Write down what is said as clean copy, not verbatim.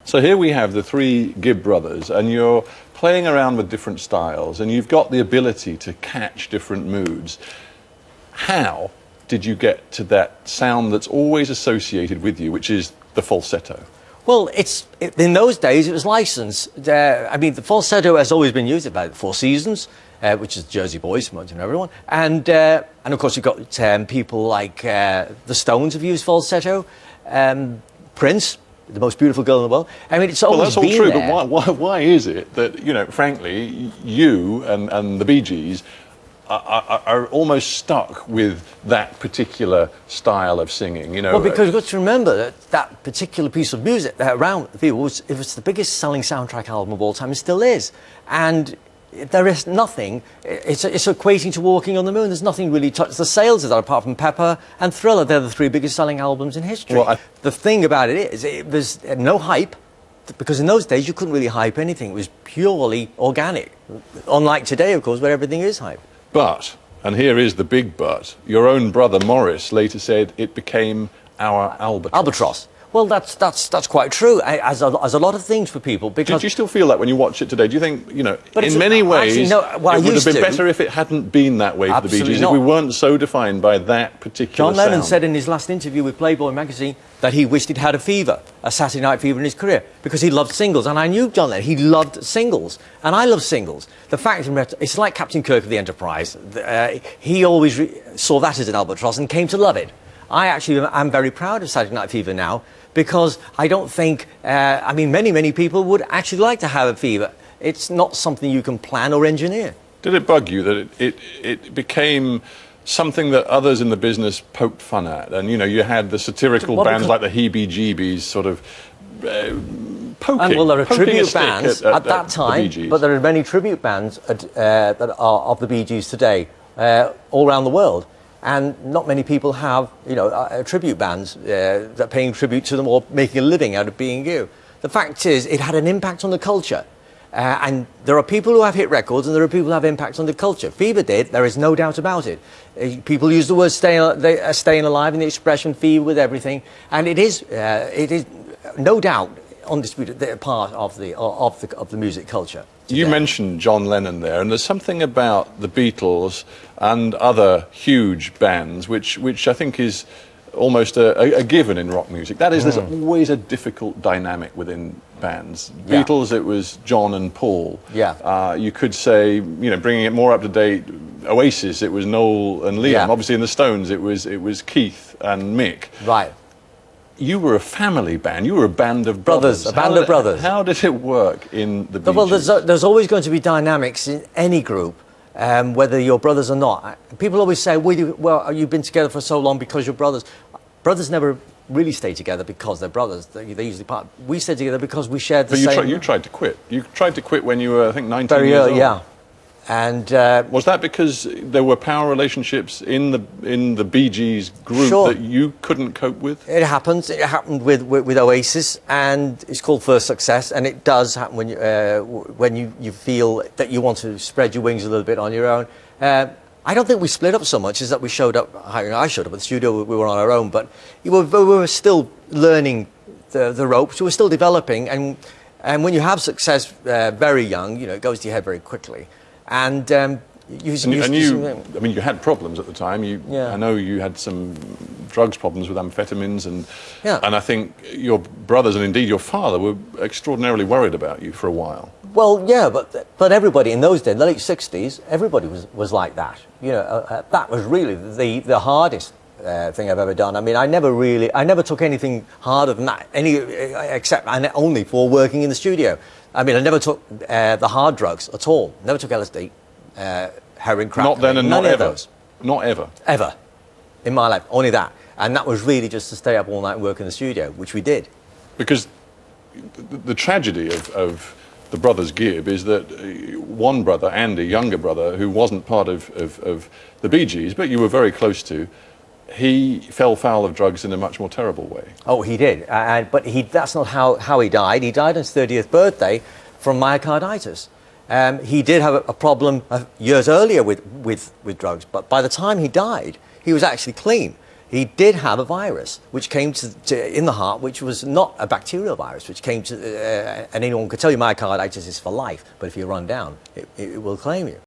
So here we have the three Gibb brothers, and you're playing around with different styles, and you've got the ability to catch different moods. How did you get to that sound that's always associated with you, which is the falsetto? Well, in those days it was licensed. I mean, the falsetto has always been used by the Four Seasons, which is Jersey Boys, most of everyone, and of course you've got people like the Stones have used falsetto, Prince, the most beautiful girl in the world. I mean, it's always been there. Well, that's all true, but why is it that, you know, frankly, you and the Bee Gees are almost stuck with that particular style of singing, you know? Well, because you've got to remember that that particular piece of music around it was the biggest selling soundtrack album of all time, and still is. And there is nothing, it's equating to Walking on the Moon. There's nothing really touched the sales of that apart from Pepper and Thriller. They're the three biggest selling albums in history. Well, the thing about it is, there's no hype, because in those days you couldn't really hype anything. It was purely organic. Unlike today, of course, where everything is hype. But, and here is the big but, your own brother Morris later said it became our albatross. Albatross. Well, that's quite true, as a lot of things for people. Because do you still feel that when you watch it today? Do you think, you know, in many ways, it would have been better if it hadn't been that way for the Bee Gees, if we weren't so defined by that particular John Lennon sound? said in his last interview with Playboy magazine that he wished he'd had a fever, a Saturday night fever in his career, because he loved singles. And I knew John Lennon, he loved singles, and I love singles. The fact is, it's like Captain Kirk of the Enterprise. He always saw that as an albatross and came to love it. I actually am very proud of Saturday Night Fever now, because I don't think, I mean, many people would actually like to have a fever. It's not something you can plan or engineer. Did it bug you that it became something that others in the business poked fun at? And, you know, you had the satirical bands like the Heebie-Jeebies sort of poking. Well, there are tribute bands at that time, but there are many tribute bands that are of the Bee Gees today, all around the world. And not many people have, you know, tribute bands that are paying tribute to them or making a living out of being you. The fact is, it had an impact on the culture. And there are people who have hit records and there are people who have impact on the culture. Fever did, there is no doubt about it. People use the word staying alive in the expression fever with everything. And it is no doubt undisputed part of the music culture. You mentioned John Lennon there, and there's something about the Beatles and other huge bands which I think is almost a given in rock music. That is, there's always a difficult dynamic within bands. Yeah. Beatles, it was John and Paul. Yeah. You could say, you know, bringing it more up to date, Oasis, it was Noel and Liam. Yeah. Obviously in the Stones, it was Keith and Mick. Right. You were a family band. You were a band of brothers. A band of brothers. How did it work in the Bee Gees? Well, there's always going to be dynamics in any group, whether you're brothers or not. People always say, well, you've been together for so long because you're brothers. Brothers never really stay together because they're brothers. They usually part. We stay together because we shared the same... But you tried to quit. You tried to quit when you were, I think, 19 Very years early, old. yeah. And was that because there were power relationships in the Bee Gees group that you couldn't cope with? It happens. It happened with Oasis, and it's called First Success. And it does happen when you feel that you want to spread your wings a little bit on your own. I don't think we split up so much as that we showed up. I showed up at the studio. We were on our own, but we were still learning the ropes. We were still developing, and when you have success very young, you know, it goes to your head very quickly. And I mean, you had problems at the time. I know you had some drugs problems with amphetamines, and I think your brothers and indeed your father were extraordinarily worried about you for a while. Well, yeah, but everybody in those days, the late '60s, everybody was like that. You know, that was really the hardest thing I've ever done. I mean, I never took anything harder than that, except only for working in the studio. I mean, I never took the hard drugs at all. Never took LSD, heroin, crack. Not then and not ever. Of those. Not ever. Ever. In my life, only that. And that was really just to stay up all night and work in the studio, which we did. Because the tragedy of the brothers Gibb is that one brother, Andy, younger brother, who wasn't part of the Bee Gees, but you were very close to, he fell foul of drugs in a much more terrible way. Oh, he did. But that's not how he died. He died on his 30th birthday from myocarditis. He did have a problem years earlier with drugs, but by the time he died, he was actually clean. he did have a virus which came in the heart, which was not a bacterial virus, which came to, and anyone could tell you myocarditis is for life, but if you run down, it will claim you.